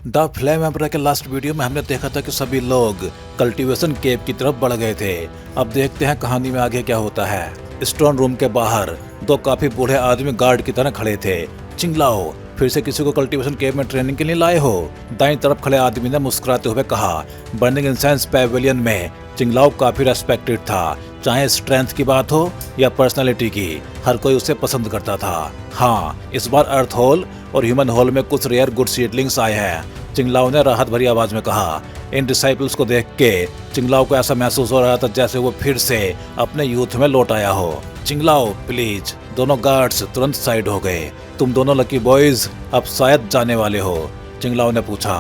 The flame emperor के last video में हमने देखा था कि सभी लोग कल्टीवेशन केव की तरफ बढ़ गए थे। अब देखते हैं कहानी में आगे क्या होता है। स्टोन रूम के बाहर दो काफी बूढ़े आदमी गार्ड की तरह खड़े थे। चिंगलाओ, फिर से किसी को कल्टीवेशन केव में ट्रेनिंग के लिए लाए हो? दाईं तरफ खड़े आदमी ने मुस्कुराते हुए कहा। बर्निंग इंसेंस पैवेलियन में चिंगलाओ काफी रेस्पेक्टेड था, चाहे स्ट्रेंथ की बात हो या पर्सनालिटी की, हर कोई उसे पसंद करता था। हाँ, इस बार अर्थ होल और ह्यूमन होल में कुछ रेयर गुड सीडलिंग्स आए हैं, चिंगलाओ ने राहत भरी आवाज में कहा। इन डिसाइपल्स को देख के चिंगलाओ को ऐसा महसूस हो रहा था जैसे वो फिर से अपने यूथ में लौट आया हो। चिंगलाओ प्लीज। दोनों गार्ड्स तुरंत साइड हो गए। तुम दोनों लकी बॉयज अब शायद जाने वाले हो? चिंगलाओ ने पूछा।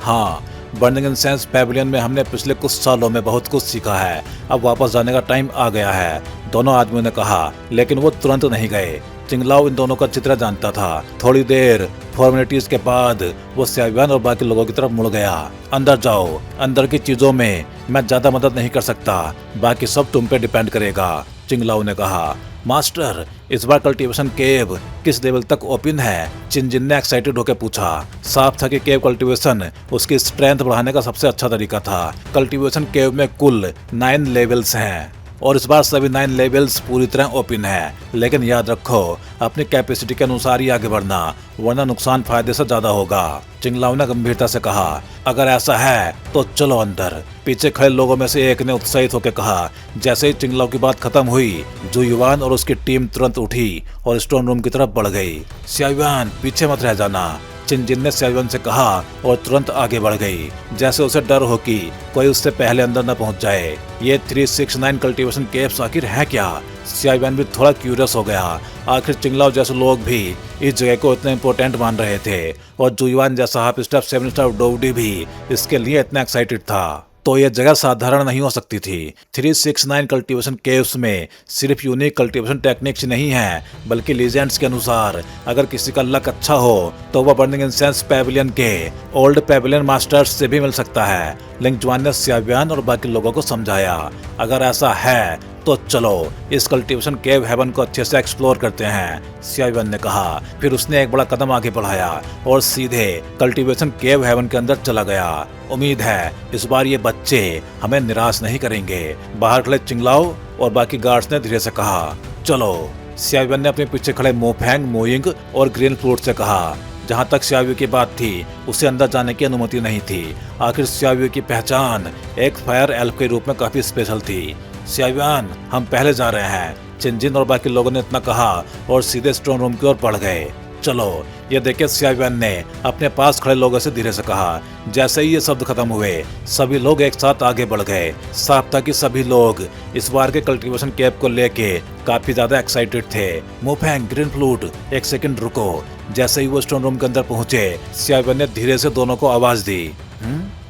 हाँ, बर्निंग इंसेंस पैवेलियन में हमने पिछले कुछ सालों में बहुत कुछ सीखा है, अब वापस जाने का टाइम आ गया है, दोनों आदमियों ने कहा। लेकिन वो तुरंत नहीं गए। चिंगलाओ इन दोनों का चित्र जानता था। थोड़ी देर फॉर्मेलिटीज के बाद वो सियावियान और बाकी लोगों की तरफ मुड़ गया। अंदर जाओ, अंदर की चीजों में मैं ज्यादा मदद नहीं कर सकता, बाकी सब तुम पे डिपेंड करेगा, चिंगलाओ ने कहा। मास्टर, इस बार कल्टीवेशन केव किस लेवल तक ओपन है? चिनजिन ने एक्साइटेड होकर पूछा। साफ था कि केव कल्टीवेशन उसकी स्ट्रेंथ बढ़ाने का सबसे अच्छा तरीका था। कल्टीवेशन केव में कुल 9 लेवल्स हैं और इस बार सभी 9 लेवल्स पूरी तरह ओपन है। लेकिन याद रखो, अपनी कैपेसिटी के अनुसार ही आगे बढ़ना, वरना नुकसान फायदे से ज्यादा होगा, चिंगलाओ ने गंभीरता से कहा। अगर ऐसा है तो चलो अंदर, पीछे खड़े लोगों में से एक ने उत्साहित होकर कहा। जैसे ही चिंगलाओ की बात खत्म हुई, जू युवान और उसकी टीम तुरंत उठी और स्टोन रूम की तरफ बढ़ गई। सियायुआन, पीछे मत रह जाना, चिनजिन ने सियायुआन से कहा और तुरंत आगे बढ़ गई, जैसे उसे डर हो कि कोई उससे पहले अंदर न पहुंच जाए। ये 369 कल्टीवेशन केव्स आखिर है क्या? सियायुआन भी थोड़ा क्यूरियस हो गया। आखिर चिंगलाओ जैसे लोग भी इस जगह को इतना इम्पोर्टेंट मान रहे थे और जुयुआन जैसा हाफ स्टेप 7 स्टार डोवडी भी इसके लिए इतना एक्साइटेड था, तो यह जगह साधारण नहीं हो सकती थी। 369 कल्टीवेशन केव्स में सिर्फ यूनिक कल्टीवेशन टेक्निक्स नहीं है, बल्कि लीजेंड्स के अनुसार अगर किसी का लक अच्छा हो तो वह बर्निंग इंसेंस पैवेलियन के ओल्ड पैवेलियन मास्टर्स से भी मिल सकता है, लिंगजुआन ने सियावियान और बाकी लोगों को समझाया। अगर ऐसा है तो चलो इस कल्टीवेशन केव हेवन को अच्छे से एक्सप्लोर करते हैं, सियावियान ने कहा। फिर उसने एक बड़ा कदम आगे बढ़ाया और सीधे कल्टीवेशन केव हेवन के अंदर चला गया। उम्मीद है इस बार ये बच्चे हमें निराश नहीं करेंगे, बाहर खड़े चिंगलाओ और बाकी गार्ड्स ने धीरे से कहा। चलो, सियावियान ने अपने पीछे खड़े मोफेंग, मोइंग और ग्रीन फ्रूट से कहा। जहाँ तक सियावियो की बात थी, उसे अंदर जाने की अनुमति नहीं थी। आखिर सियावियो की पहचान एक फायर एल्फ के रूप में काफी स्पेशल थी। सियावियान, हम पहले जा रहे हैं, चिनजिन और बाकी लोगों ने इतना कहा और सीधे स्टोन रूम की ओर बढ़ गए। चलो, ये देखे, सियावियान ने अपने पास खड़े लोगों से धीरे से कहा। जैसे ही ये शब्द खत्म हुए, सभी लोग एक साथ आगे बढ़ गए। साफ था कि सभी लोग इस बार के कल्टीवेशन केव को लेके काफी ज्यादा एक्साइटेड थे। मोफेंग, ग्रीन फ्लूट, एक सेकंड रुको। जैसे ही वो स्टोन रूम के अंदर पहुंचे, सियावियान ने धीरे से दोनों को आवाज दी।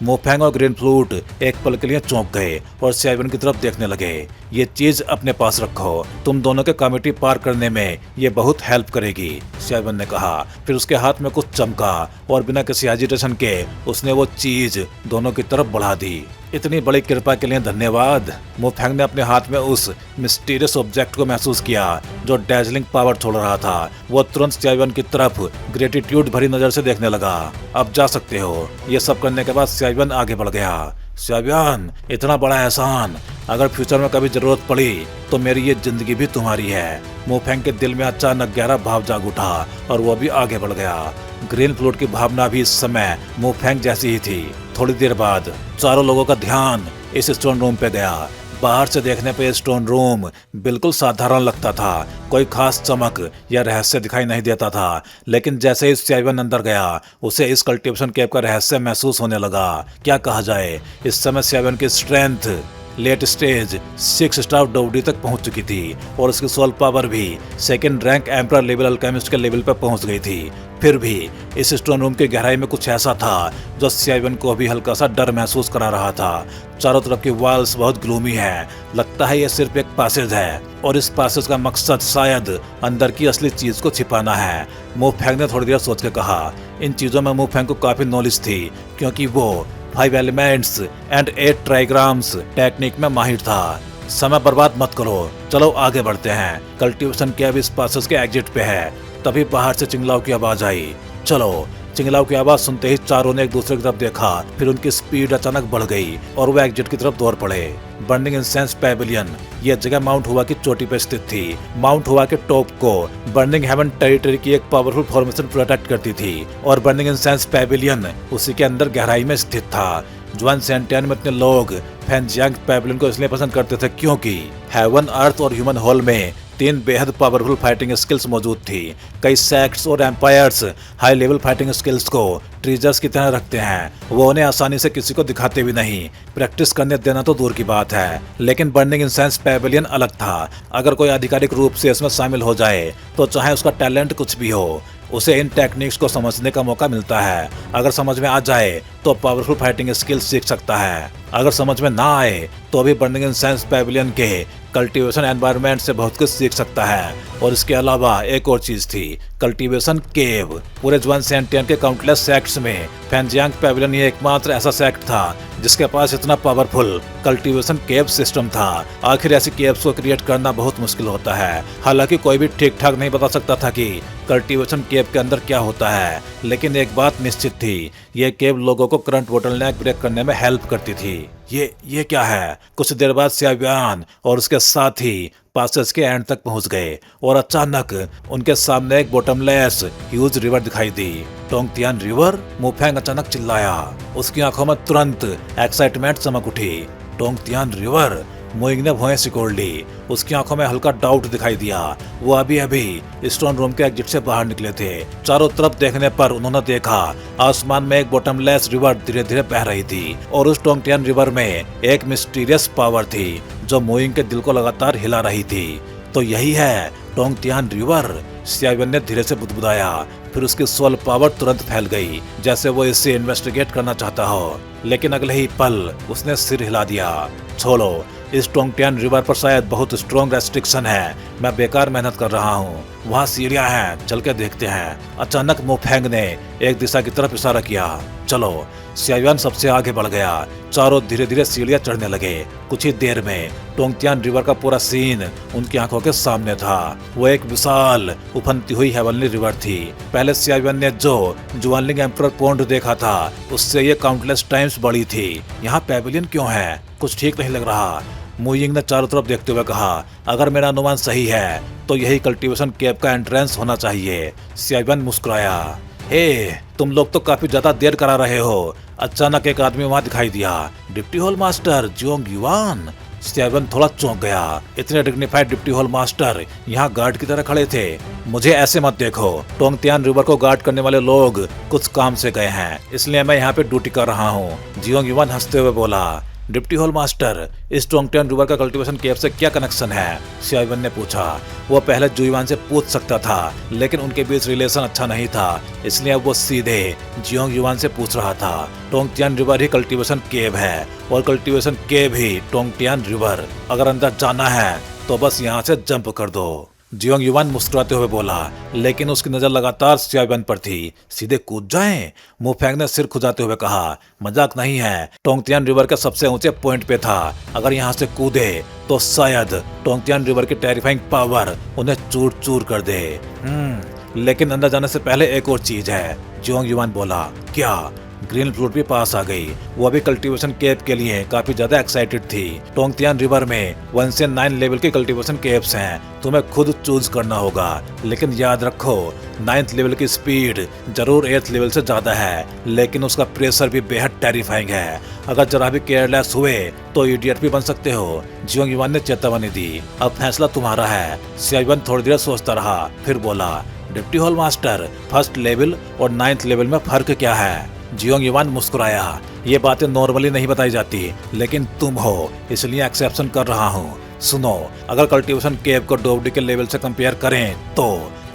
मोफेंग और ग्रीन फ्लूट एक पल के लिए चौंक गए और सियावियान की तरफ देखने लगे। ये चीज अपने पास रखो, तुम दोनों के कमिटी पार करने में ये बहुत हेल्प करेगी, सियावियान ने कहा। फिर उसके हाथ में कुछ चमका और बिना किसी हेजिटेशन के उसने वो चीज दोनों की तरफ बढ़ा दी। इतनी बड़ी कृपा के लिए धन्यवाद। मोफेंग ने अपने हाथ में उस मिस्टीरियस ऑब्जेक्ट को महसूस किया जो डैजलिंग पावर छोड़ रहा था। वो तुरंत सियावियान की तरफ ग्रेटिट्यूड भरी नजर से देखने लगा। अब जा सकते हो। ये सब करने के बाद सियावियान आगे बढ़ गया। सियावियान, इतना बड़ा एहसान, अगर फ्यूचर में कभी जरूरत पड़ी तो मेरी ये जिंदगी भी तुम्हारी है। मोफेंग के दिल में अचानक गहरा भाव जाग उठा और वो भी आगे बढ़ गया। ग्रीन फ्लूट की भावना भी इस समय मोफेंग जैसी ही थी। थोड़ी देर बाद चारों लोगों का ध्यान इस स्टोन रूम पे गया। बाहर से देखने पे स्टोन रूम बिल्कुल साधारण लगता था, कोई खास चमक या रहस्य दिखाई नहीं देता था। लेकिन जैसे ही सियावियान अंदर गया, उसे इस कल्टीवेशन केव का रहस्य महसूस होने लगा। क्या कहा जाए, इस समय सियावियान की स्ट्रेंथ लेट स्टेज 6 स्टार डोवडी तक पहुंच चुकी थी और उसकी सोल पावर भी second rank emperor level alchemist के लेवल पर पहुंच गई थी। फिर भी इस स्टोन रूम की गहराई में कुछ ऐसा था जो सियावियान को भी हल्का सा डर महसूस करा रहा था। चारों तरफ की वॉल्स बहुत ग्लूमी है, लगता है यह सिर्फ एक पैसेज है और इस पैसेज का मकसद शायद अंदर की असली चीज को छिपाना है, मोफेंग ने थोड़ी देर सोच के कहा। इन चीजों में मोफेंग को काफी नॉलेज थी क्योंकि वो 5 एलिमेंट्स एंड 8 ट्राइग्राम्स टेक्निक में माहिर था। समय बर्बाद मत करो, चलो आगे बढ़ते हैं। कल्टीवेशन केव इस पैसेज के एग्जिट पे है। तभी बाहर से चिंगलाओ की आवाज आई। चलो, चिंगलाव की आवाज सुनते ही चारों ने एक दूसरे की तरफ देखा। फिर उनकी स्पीड अचानक बढ़ गई और वो एग्जिट की तरफ दौड़ पड़े। बर्निंग इंसेंस पैविलियन यह जगह माउंट हुआ की चोटी पर स्थित थी। माउंट हुआ के टॉप को बर्निंग हेवन टेरिटरी की एक पावरफुल फॉर्मेशन प्रोटेक्ट करती थी और बर्निंग इंसेंस पैविलियन उसी के अंदर गहराई में स्थित था। जुआन सेंटियन में इतने लोग फैंजियांग पैविलियन को इसलिए पसंद करते थे क्योंकि हेवन, अर्थ और ह्यूमन हॉल में 3 बेहद पावरफुल फाइटिंग स्किल्स मौजूद थी। कई सेक्ट्स और empires high level fighting skills को ट्रीजर्स की तरह रखते हैं। वो उन्हें आसानी से किसी को दिखाते भी नहीं, प्रैक्टिस करने देना तो दूर की बात है। लेकिन बर्निंग इंसेंस पैविलियन अलग था। अगर कोई आधिकारिक रूप से इसमें शामिल हो जाए तो चाहे उसका टैलेंट कुछ भी हो, उसे इन टेक्निक्स को समझने का मौका मिलता है। अगर समझ में आ जाए तो पावरफुल फाइटिंग स्किल्स सीख सकता है। अगर समझ में ना आए तो भी बर्निंग इंसेंस पैविलियन के कल्टीवेशन एनवायरनमेंट से बहुत कुछ सीख सकता है। और इसके अलावा एक और चीज थी, कल्टीवेशन केव। पूरे जुआन सेंटियन के काउंटलेस सेक्ट्स में फैंजियांग पैविलियन ये एकमात्र ऐसा सेक्ट था जिसके पास इतना पावरफुल कल्टीवेशन केव सिस्टम था। आखिर ऐसी केव्स को क्रिएट करना बहुत मुश्किल होता है। हालांकि कोई भी ठीक ठाक नहीं बता सकता था कि कल्टीवेशन केव के अंदर क्या होता है, लेकिन एक बात निश्चित थी, ये केव लोगों को करंट बोटलनेक ब्रेक करने में हेल्प करती थी। ये क्या है? कुछ देर बाद सियावियान और उसके साथी पासेज के एंड तक पहुंच गए और अचानक उनके सामने एक बॉटमलेस ह्यूज रिवर दिखाई दी। टोंगतियान रिवर? मुफेंग अचानक चिल्लाया। उसकी आंखों में तुरंत एक्साइटमेंट चमक उठी। टोंगतियान रिवर? मोइंग ने भौहें सिकोड़ ली। उसकी आंखों में हल्का डाउट दिखाई दिया। वो अभी अभी स्टोन रूम के एग्जिट से बाहर निकले थे। चारों तरफ देखने पर उन्होंने देखा आसमान में एक बॉटमलेस रिवर धीरे धीरे बह रही थी और उस टोंगटियान रिवर में एक मिस्टीरियस पावर थी जो मोइंग के दिल को लगातार हिला रही थी। तो यही है टोंगटियान रिवर? सियावियन ने धीरे से बुदबुदाया। फिर उसकी सोल पावर तुरंत फैल गई, जैसे वो इसे इन्वेस्टिगेट करना चाहता हो। लेकिन अगले ही पल उसने सिर हिला दिया। छोड़ो, इस टोंगटियान रिवर पर शायद बहुत स्ट्रॉन्ग रेस्ट्रिक्शन है। मैं बेकार मेहनत कर रहा हूँ। वहाँ सीढ़ियाँ हैं, चल के देखते हैं। अचानक मुफेंग ने एक दिशा की तरफ इशारा किया। चलो। सियावियान सबसे आगे बढ़ गया। चारों धीरे धीरे सीढ़ियाँ चढ़ने लगे। कुछ ही देर में टोंगटियान रिवर का पूरा सीन उनकी आंखों के सामने था। वो एक विशाल उफनती हुई हेवनली रिवर थी। पहले सियावियान ने जो जुआनलिंग एम्परर पोंड देखा था उससे ये काउंटलेस टाइम्स बड़ी थी। यहाँ पैविलियन क्यों है? कुछ ठीक नहीं लग रहा। मुइंग ने चारों तरफ देखते हुए कहा, अगर मेरा अनुमान सही है तो यही कल्टीवेशन केव का एंट्रेंस होना चाहिए। सियावियान मुस्कुराया। हे, तुम लोग तो काफी ज्यादा देर करा रहे हो। अचानक एक आदमी वहाँ दिखाई दिया। Deputy hall master Jiyong Yuan. Siyavian थोड़ा चौंक गया। इतने डिग्निफाइड डिप्टी हॉल मास्टर यहाँ गार्ड की तरह खड़े थे। मुझे ऐसे मत देखो। टोंगटियान रिवर को गार्ड करने वाले लोग कुछ काम से गए हैं, इसलिए मैं यहाँ पे ड्यूटी कर रहा हूँ। जियोंग युआन हंसते हुए बोला। डिप्टी हॉल मास्टर, इस टोंगटियान रिवर का कल्टीवेशन केव से क्या कनेक्शन है? सियावियान ने पूछा। वो पहले जुयुआन से पूछ सकता था, लेकिन उनके बीच रिलेशन अच्छा नहीं था, इसलिए अब वो सीधे जियोंग युआन से पूछ रहा था। टोंगटियान रिवर ही कल्टीवेशन केव है और कल्टीवेशन केव ही टोंगटियान रिवर। अगर अंदर जाना है तो बस यहाँ से जंप कर दो। जियोंग युआन मुस्कुराते हुए बोला, लेकिन उसकी नजर लगातार सियावियान पर थी। सीधे कूद जाएं? मुफेंग ने सिर खुजाते हुए कहा। मजाक नहीं है, टोंगटियान रिवर के सबसे ऊंचे पॉइंट पे था। अगर यहाँ से कूदे तो शायद टोंगटियान रिवर की टेरिफाइंग पावर उन्हें चूर चूर कर दे। लेकिन अंदर जाने से पहले एक और चीज है। जियोंग युआन बोला। क्या? ग्रीन फ्रूट भी पास आ गई। वो अभी कल्टीवेशन केव के लिए काफी ज्यादा एक्साइटेड थी। टोंगटियान रिवर में 1 से 9 लेवल के कल्टीवेशन केव्स हैं। तुम्हें खुद चूज करना होगा, लेकिन याद रखो 9th लेवल की स्पीड जरूर 8th लेवल से ज्यादा है, लेकिन उसका प्रेशर भी बेहद टेरिफाइंग है। अगर जरा भी केयरलेस हुए तो इडियट भी बन सकते हो। जियोंग युआन ने चेतावनी दी। अब फैसला तुम्हारा है। सियावियान थोड़ी देर सोचता रहा, फिर बोला, deputy hall master, 1st level और 9th लेवल में फर्क क्या है? जियोंग युआन मुस्कुराया। ये बातें नॉर्मली नहीं बताई जाती, लेकिन तुम हो इसलिए एक्सेप्शन कर रहा हूँ। सुनो, अगर कल्टीवेशन केव को डोवडी के लेवल से कंपेयर करें तो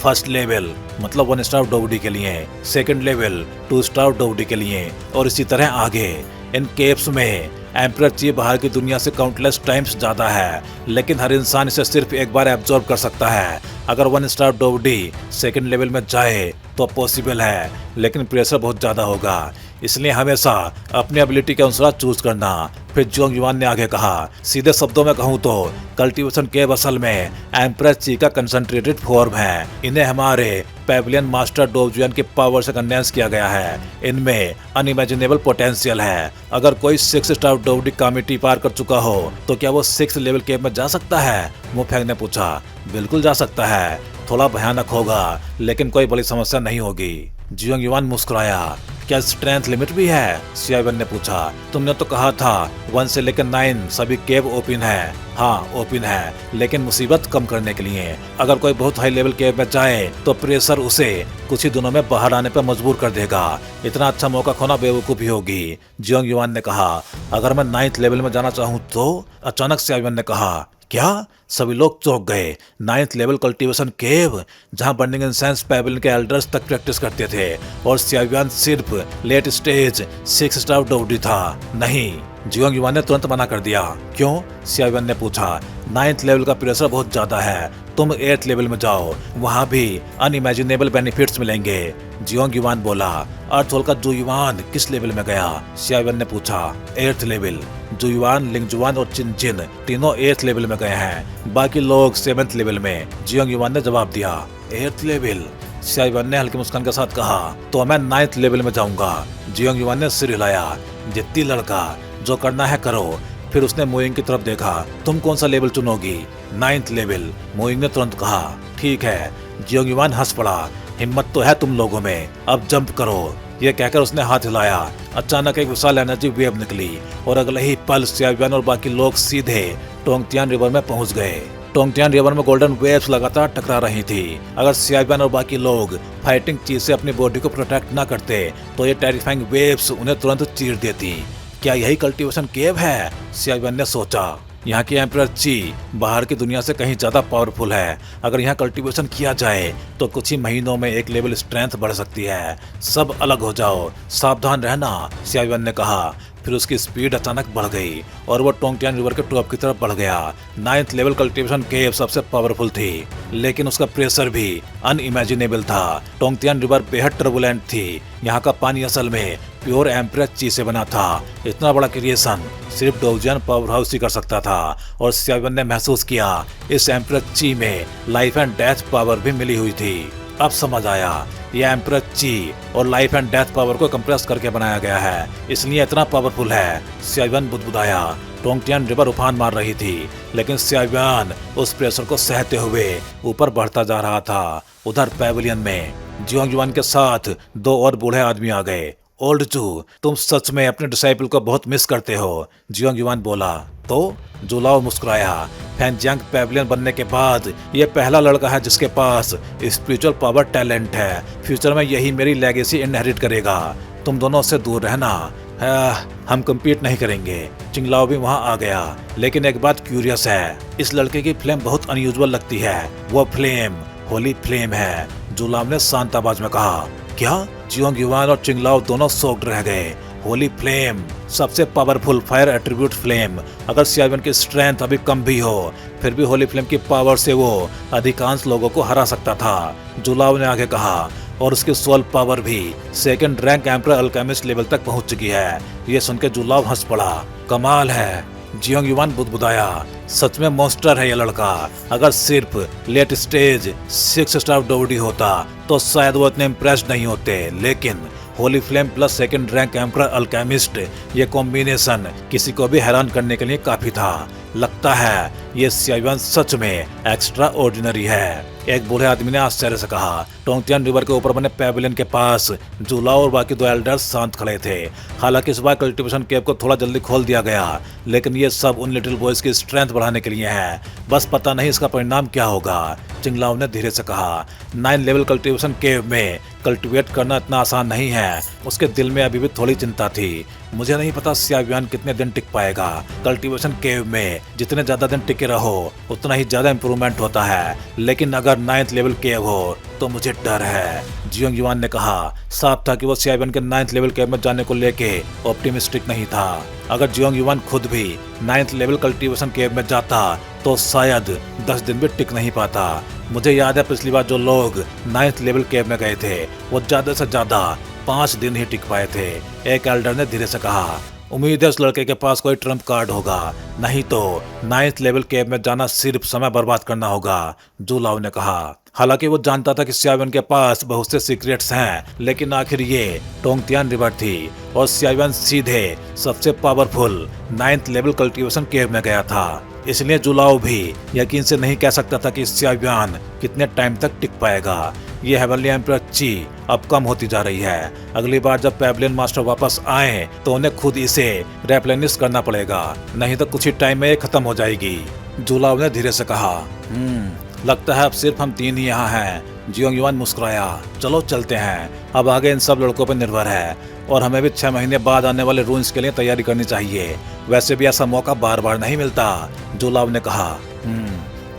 1st लेवल मतलब 1 स्टार डोवडी के लिए, 2nd लेवल 2 स्टार डोवडी के लिए और इसी तरह आगे। इन केव्स में एम्परर ची बाहर की दुनिया से काउंटलेस टाइम्स ज्यादा है, लेकिन हर इंसान इसे सिर्फ एक बार एब्जॉर्ब कर सकता है। अगर 1 स्टार डोवडी 2nd लेवल में जाए तो पॉसिबल है, लेकिन प्रेशर बहुत ज्यादा होगा, इसलिए हमेशा अपनी एबिलिटी के अनुसार चूज करना। फिर जियोंग युआन ने आगे कहा, सीधे शब्दों में कहूँ तो कल्टीवेशन केव असल में एम्प्रेस ची का कंसंट्रेटेड फॉर्म है। इन्हें हमारे पेविलियन मास्टर डोवजुआन की पावर से कंडेंस किया गया है। इनमें अनइमेजिनेबल पोटेंशियल है। अगर कोई 6 स्टार डोवडी कमिटी पार कर चुका हो तो क्या वो 6 लेवल केव में जा सकता है? मुफेंग ने पूछा। बिल्कुल जा सकता है, थोड़ा भयानक होगा, लेकिन कोई बड़ी समस्या नहीं होगी। जियोंग युआन मुस्कुराया। क्या स्ट्रेंथ लिमिट भी है? सियावन ने पूछा। तुमने तो कहा था 1 से लेकर 9 सभी केव ओपन है। हाँ ओपन है, लेकिन मुसीबत कम करने के लिए अगर कोई बहुत हाई लेवल केव में जाए तो प्रेशर उसे कुछ ही दिनों में बाहर आने पर मजबूर कर देगा। इतना अच्छा मौका खोना बेवकूफी होगी। जियोंग युआन ने कहा। अगर मैं 9th लेवल में जाना चाहूँ तो? अचानक सियावन ने कहा। क्या? सभी लोग चौंक गए। 9th लेवल कल्टीवेशन केव, जहां बर्निंग इंसेंस पेविलियन के एल्डर्स तक प्रैक्टिस करते थे, और सियावन सिर्फ लेट स्टेज 6 स्टार डोवडी था। नहीं, जियोंग युआन ने तुरंत मना कर दिया। क्यों? सियावन ने पूछा। 9th लेवल का प्रेशर बहुत ज्यादा है, तुम 8th लेवल में जाओ, वहां भी अनइमेजिनेबल बेनिफिट्स मिलेंगे। जियोंग युआन बोला। अर्थहोल का जू युआन किस लेवल में गया? सियावन ने पूछा। 8th level. जू युआन, लिंग जुआन और चिन चिन तीनों 8th लेवल में गए हैं, बाकी लोग 7th लेवल में। जियोंग युआन ने जवाब दिया। 8th level? सियावन ने हल्की मुस्कान के साथ कहा। तो मैं 9th लेवल में जाऊंगा। जियोंग युआन ने सिर हिलाया। जिद्दी लड़का, जो करना है करो। फिर उसने मोइंग की तरफ देखा। तुम कौन सा लेवल चुनोगी? 9th लेवल, मोइंग ने तुरंत कहा। ठीक है। जियोंग युआन हंस पड़ा। हिम्मत तो है तुम लोगों में, अब जंप करो। ये कहकर उसने हाथ हिलाया। अचानक एक विशाल एनर्जी वेव निकली और अगले ही पल सियावन और बाकी लोग सीधे टोंगतियान रिवर में पहुंच गए। टोंगतियान रिवर में गोल्डन वेव्स लगातार टकरा रही थी। अगर सियावन और बाकी लोग फाइटिंग चीज से अपनी बॉडी को प्रोटेक्ट न करते तो ये टेरिफाइंग वेव्स उन्हें तुरंत चीर देती। क्या यही कल्टीवेशन केव है? सियावन ने सोचा। यहाँ की एम्परर ची बाहर की दुनिया से कहीं ज्यादा पावरफुल है। अगर यहाँ कल्टीवेशन किया जाए तो कुछ ही महीनों में एक लेवल स्ट्रेंथ बढ़ सकती है। सब अलग हो जाओ, सावधान रहना, सियावन ने कहा। फिर उसकी स्पीड अचानक बढ़ गई और वो टोंगतियान रिवर के टॉप की तरफ बढ़ गया। 9th लेवल कल्टीवेशन केव सबसे पावरफुल थी, लेकिन उसका प्रेशर भी अनइमेजिनेबल था। टोंगतियान रिवर बेहद टर्बुलेंट थी। यहाँ का पानी असल में प्योर एम्प्रेस ची से बना था। इतना बड़ा क्रिएशन सिर्फ डोवजुआन पावर हाउस ही कर सकता था, और सियावन ने महसूस किया इस एम्प्रेस ची में लाइफ एंड डेथ पावर भी मिली हुई थी। अब समझ आया, यह एम्प्रेस ची और लाइफ एंड डेथ पावर को कंप्रेस करके बनाया गया है, इसलिए इतना पावरफुल है। सियावन बुदबुदाया। टोंगतियान रिवर उफान मार रही थी, लेकिन सियावन उस प्रेशर को सहते हुए ऊपर बढ़ता जा रहा था। उधर पेविलियन में जियोंग युआन के साथ 2 और बूढ़े आदमी आ गए। ओल्ड जू, तुम सच में अपने डिसाइपल को बहुत मिस करते हो, जियोंग युआन बोला। तो? जुलाओ मुस्कुराया। फैंगजियांग पेविलियन बनने के बाद ये पहला लड़का है जिसके पास स्पिरिचुअल पावर टैलेंट है। फ्यूचर में यही मेरी लेगेसी इनहेरिट करेगा। तुम दोनों से दूर रहना। हम कम्पीट नहीं करेंगे। चिंगलाओ भी वहाँ आ गया। लेकिन एक बात क्यूरियस है, इस लड़के की फ्लेम बहुत अनयूजुअल लगती है। वो फ्लेम होली फ्लेम है, जुलाओ ने शांत आवाज में कहा। क्या? जियोंग युआन और चिंगलाओ दोनों शॉक्ड रह गए। होली फ्लेम, सबसे पावरफुल फायर एट्रीब्यूट फ्लेम। अगर सियावन की स्ट्रेंथ अभी कम भी हो, फिर भी होली फ्लेम की पावर से वो अधिकांश लोगों को हरा सकता था, जुलाओ ने आगे कहा। और उसकी सोल पावर भी 2nd rank emperor alchemist level तक पहुंच चुकी है। ये सुनकर जुलाओ हंस पड़ा। कमाल है, जियोंग युआन बुदबुदाया। सच में मॉन्स्टर है ये लड़का। अगर सिर्फ लेट स्टेज 6 स्टार डोवडी होता तो शायद वो इतने इम्प्रेस नहीं होते, लेकिन Holi flame plus 2nd rank emperor alchemist, ये कॉम्बिनेशन किसी को भी हैरान करने के लिए काफी था। लगता है ये सियावन सच में एक्स्ट्रा ऑर्डिनरी है, एक बूढ़े आदमी ने आश्चर्य से कहा। टोंगतियान रिवर के ऊपर बने पेविलियन के पास जुलाओ और बाकी 2 एल्डर्स शांत खड़े थे। हालांकि इस बार कल्टीवेशन केव को थोड़ा जल्दी खोल दिया गया, लेकिन ये सब उन लिटिल बॉयज की स्ट्रेंथ बढ़ाने के लिए है। बस पता नहीं इसका परिणाम क्या होगा, चिंगलाओ ने धीरे से कहा। 9 लेवल कल्टीवेशन केव में कल्टीवेट करना इतना आसान नहीं है। उसके दिल में अभी भी थोड़ी चिंता थी। मुझे नहीं पता सियावन कितने दिन टिक पाएगा। कल्टीवेशन केव में जितने ज्यादा दिन टिके रहो उतना ही ज्यादा इम्प्रूवमेंट होता है, लेकिन अगर 9th लेवल केव हो तो मुझे डर है, जियोंग युआन ने कहा। साफ था कि वो सियावन के 9th लेवल केव में जाने को लेके ऑप्टिमिस्टिक नहीं था। अगर जियोंग युआन खुद भी 9th लेवल कल्टीवेशन केव में जाता तो शायद 10 दिन भी टिक नहीं पाता। मुझे याद है पिछली बार जो लोग 9th लेवल केव में गए थे वो ज्यादा से ज्यादा 5 दिन ही टिक पाए थे। एक एल्डर ने धीरे से कहा, उम्मीद है उस लड़के के पास कोई ट्रम्प कार्ड होगा, नहीं तो 9th लेवल केव में जाना सिर्फ समय बर्बाद करना होगा, जुलाओ ने कहा। हालांकि वो जानता था कि सियावन के पास बहुत से सीक्रेट्स हैं, लेकिन आखिर ये टोंगतियान रिवर थी और सियावन सीधे सबसे पावरफुल 9th लेवल कल्टीवेशन केव में गया था। इसलिए जुलाओ भी यकीन से नहीं कह सकता था कि सियावन कितने टाइम तक टिक पाएगा। ये हेवनली एम्परर ची अब कम होती जा रही है। अगली बार जब पैवलियन मास्टर वापस आए तो उन्हें खुद इसे रेप्लेनिश करना पड़ेगा, नहीं तो कुछ ही टाइम में ये खत्म हो जाएगी। जुलाओ ने धीरे से कहा, लगता है अब सिर्फ हम 3 ही यहाँ हैं। जियोंग युआन मुस्कुराया, चलो चलते हैं, अब आगे इन सब लड़कों पर निर्भर है और हमें भी 6 महीने बाद आने वाले रून्स के लिए तैयारी करनी चाहिए। वैसे भी ऐसा मौका बार बार नहीं मिलता, जुलाओ ने कहा।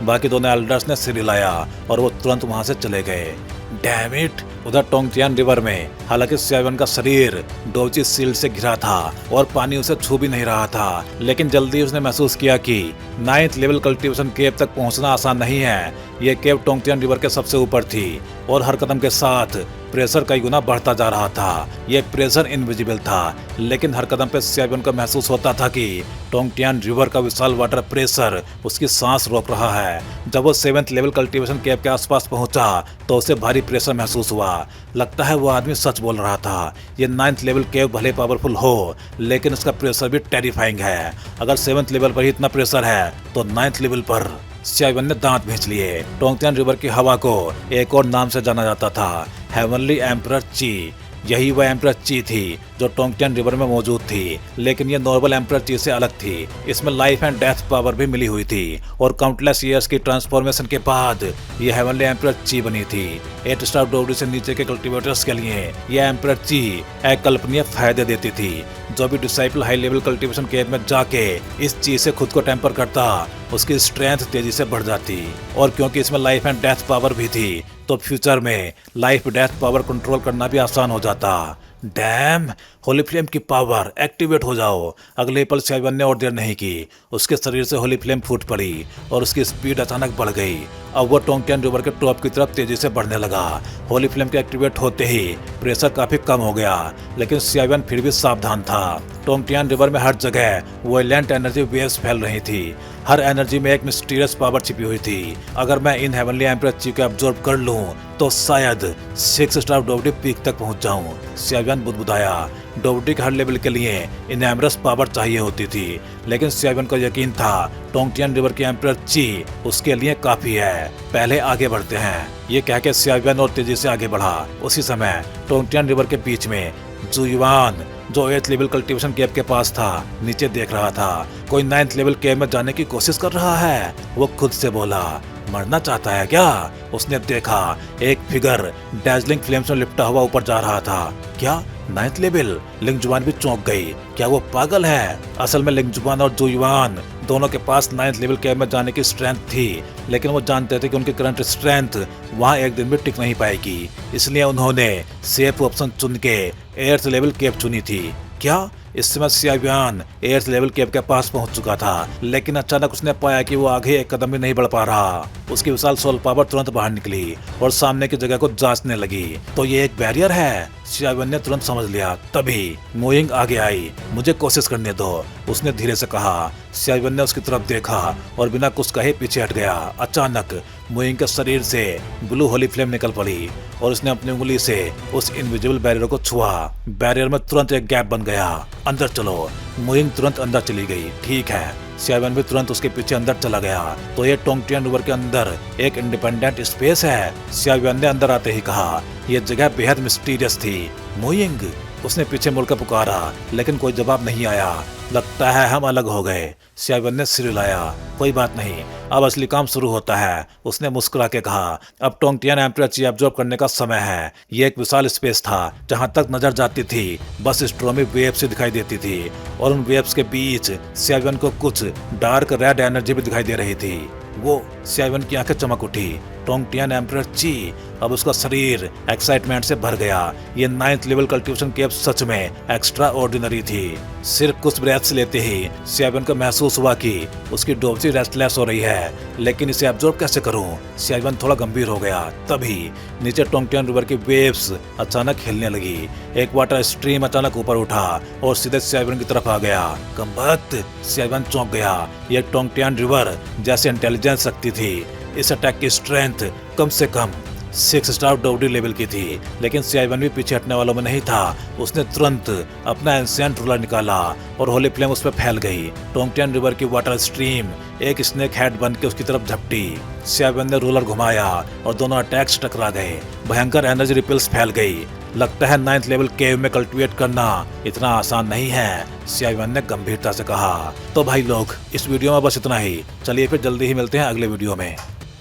बाकी दोनों एल्डर्स ने सिर हिलाया और वो तुरंत वहां से चले गए। Damn it! उधर टोंगतियान रिवर में हालांकि सियावन का शरीर डोची सील्ड से घिरा था और पानी उसे छू भी नहीं रहा था, लेकिन जल्दी उसने महसूस किया कि 9th लेवल कल्टीवेशन केव तक पहुंचना आसान नहीं है। ये केव टोंगतियान रिवर के सबसे ऊपर थी और हर कदम के साथ प्रेशर कई गुना बढ़ता जा रहा था। ये प्रेशर इनविजिबल था, लेकिन हर कदम पे सियावन को महसूस होता था कि टोंगतियान रिवर का विशाल वाटर प्रेशर उसकी सांस रोक रहा है। जब वो 7th लेवल कल्टीवेशन केव के आसपास पहुंचा तो उसे भारी प्रेशर महसूस हुआ। लगता है वो आदमी सच बोल रहा था। ये 9th लेवल केव भले पावरफुल हो, लेकिन इसका प्रेशर भी टेरिफाइंग है। अगर 7th लेवल पर ही इतना प्रेशर है तो 9th लेवल पर। सियावन ने दांत भींच लिए। टोंगतियान रिवर की हवा को एक और नाम से जाना जाता था, हेवनली एम्परर ची। यही वह एम्परर ची थी जो टोंगतियान रिवर में मौजूद थी, लेकिन ये नॉर्मल एम्परर ची से अलग थी। इसमें लाइफ एंड डेथ पावर भी मिली हुई थी और काउंटलेस ईयर्स की ट्रांसफॉर्मेशन के बाद ये हेवनली एम्परर ची बनी थी। 8 स्टार डोवरी से नीचे के कल्टीवेटर्स के लिए यह एम्परर ची अकल्पनीय फायदे देती थी। जो भी डिसाइपल हाई लेवल कल्टीवेशन केव में जाके इस चीज से खुद को टेम्पर करता, उसकी स्ट्रेंथ तेजी से बढ़ जाती। और क्योंकि इसमें लाइफ एंड डेथ पावर भी थी तो फ्यूचर में लाइफ डेथ पावर कंट्रोल करना भी आसान हो जाता। डैम! होली फ्लेम की पावर एक्टिवेट हो जाओ। अगले पल सियावन ने और देर नहीं की। उसके शरीर से होली फ्लेम फूट पड़ी और उसकी स्पीड अचानक बढ़ गई। अब वो टोंगतियान रिवर के टॉप की तरफ तेजी से बढ़ने लगा। होली फ्लेम के एक्टिवेट होते ही प्रेशर काफी कम हो गया, लेकिन सियावन फिर भी सावधान था। टोंगतियान रिवर में हर जगह वायलेंट एनर्जी वेव्स फैल रही थी। हर एनर्जी में एक मिस्टीरियस पावर छिपी हुई थी। अगर मैं इन हेवनली एम्परर ची को अब्सॉर्ब कर लूं तो शायद 6 स्टार डोवडी पीक तक पहुंच जाऊं। सियावन बुदबुदाया। डोवडी के हर लेवल के लिए इनएमरस पावर चाहिए होती थी, लेकिन सियावन को यकीन था टोंगतियान रिवर की एम्परर ची उसके लिए काफी है। पहले आगे बढ़ते हैं, ये कह के सियावन और तेजी से आगे बढ़ा। उसी समय टोंगतियान रिवर के बीच में जुयुआन, जो 8th लेवल कल्टीवेशन केव के पास था, नीचे देख रहा था। कोई 9th लेवल केव में जाने की कोशिश कर रहा है, वो खुद से बोला। मरना चाहता है क्या? उसने देखा एक फिगर डैजलिंग फ्लेम्स में लिपटा हुआ ऊपर जा रहा था। क्या 9th लेवल? लिंगजुआन भी चौंक गई। क्या वो पागल है? असल में लिंगजुआन और जुयुआन दोनों के पास 9th लेवल केव में जाने की स्ट्रेंथ थी, लेकिन वो जानते थे कि उनकी करंट स्ट्रेंथ वहाँ एक दिन भी टिक नहीं पाएगी। इसलिए उन्होंने सेफ ऑप्शन चुन के 8th लेवल केव चुनी थी। क्या? इस समय सियावन 8th लेवल केव के पास पहुंच चुका था, लेकिन अचानक उसने पाया कि वो आगे एक कदम भी नहीं बढ़ पा रहा। उसकी विशाल सोल पावर तुरंत बाहर निकली और सामने की जगह को जांचने लगी। तो ये एक बैरियर है, सियावन ने तुरंत समझ लिया। तभी मोइंग आगे आई। मुझे कोशिश करने दो, उसने धीरे से कहा। सियावन ने उसकी तरफ देखा और बिना कुछ कहे पीछे हट गया। अचानक मोइंग के शरीर से ब्लू होली फ्लेम निकल पड़ी और उसने अपनी उंगली से उस इनविजिबल बैरियर को छुआ। बैरियर में तुरंत एक गैप बन गया। अंदर चलो। मोइंग तुरंत अंदर चली गई। ठीक है। सियावन भी तुरंत उसके पीछे अंदर चला गया। तो ये टोंगतियान रिवर के अंदर एक इंडिपेंडेंट स्पेस है, सियावन ने अंदर आते ही कहा। यह जगह बेहद मिस्टीरियस थी। मोइंग, उसने पीछे मुड़कर पुकारा, लेकिन कोई जवाब नहीं आया। लगता है हम अलग हो गए। सियावन ने सिर हिलाया। कोई बात नहीं, अब असली काम शुरू होता है, उसने मुस्कुरा के कहा। अब टोंगतियान एम्परर ची अब्सॉर्ब करने का समय है। ये एक विशाल स्पेस था। जहां तक नजर जाती थी बस स्ट्रोमी वेव्स से दिखाई देती थी और उन वेव्स के बीच सियावन को कुछ डार्क रेड एनर्जी भी दिखाई दे रही थी। वो, सियावन की आंखें चमक उठी। टोंगटियान एम्परर ची। अब उसका शरीर एक्साइटमेंट से भर गया। ये 9th लेवल कल्टीवेशन केव सच में एक्स्ट्रा ऑर्डिनरी थी। सिर्फ कुछ ब्रेथ्स लेते ही सियावन को महसूस हुआ कि उसकी डोबसी रेस्टलेस हो रही है, लेकिन इसे एब्जॉर्ब कैसे करूं? सियावन थोड़ा गंभीर हो गया। तभी नीचे टोंगटियान रिवर की वेव्स अचानक हिलने लगी। एक वाटर स्ट्रीम अचानक ऊपर उठा और सीधे सियावन की तरफ आ गया। कमबख्त! सियावन चौंक गया। ये टोंगटियान रिवर जैसे इंटेलिजेंस शक्ति थी। इस अटैक की स्ट्रेंथ कम से कम 6 स्टार डोबडी लेवल की थी, लेकिन सियावन भी पीछे हटने वालों में नहीं था। उसने तुरंत अपना एंशिएंट रूलर निकाला और होली फ्लेम उस पर फैल गई। टोंगटियान रिवर की वाटर स्ट्रीम एक स्नेक हेड बन के उसकी तरफ झपटी। सियावन ने रूलर घुमाया और दोनों अटैक्स टकरा गए। भयंकर एनर्जी रिपल्स फैल गई। लगता है 9th लेवल केव में कल्टिवेट करना इतना आसान नहीं है, सियावन ने गंभीरता से कहा। तो भाई लोग, इस वीडियो में बस इतना ही। चलिए फिर जल्दी ही मिलते हैं अगले वीडियो में।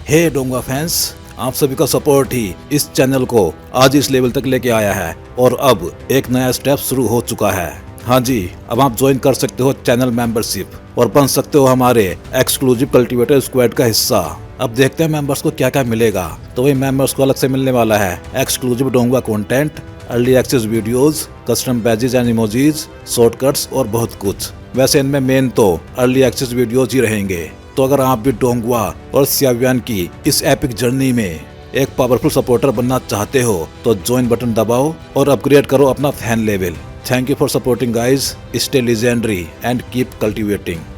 हे डोंगा फैंस, आप सभी का सपोर्ट ही इस चैनल को आज इस लेवल तक लेके आया है और अब एक नया स्टेप शुरू हो चुका है। हाँ जी, अब आप ज्वाइन कर सकते हो चैनल मेंबरशिप और बन सकते हो हमारे एक्सक्लूसिव कल्टीवेटर स्क्वाड का हिस्सा। अब देखते हैं मेंबर्स को क्या क्या मिलेगा। तो वही मेंबर्स को अलग से मिलने वाला है एक्सक्लूसिव डोंगा content, early access videos, custom badges and emojis, shortcuts और बहुत कुछ। वैसे इनमें मेन तो अर्ली एक्सेस वीडियोज ही रहेंगे। तो अगर आप भी डोंगवा और सियावन की इस एपिक जर्नी में एक पावरफुल सपोर्टर बनना चाहते हो तो ज्वाइन बटन दबाओ और अपग्रेड करो अपना fan level. Thank you for supporting guys. Stay legendary and keep cultivating.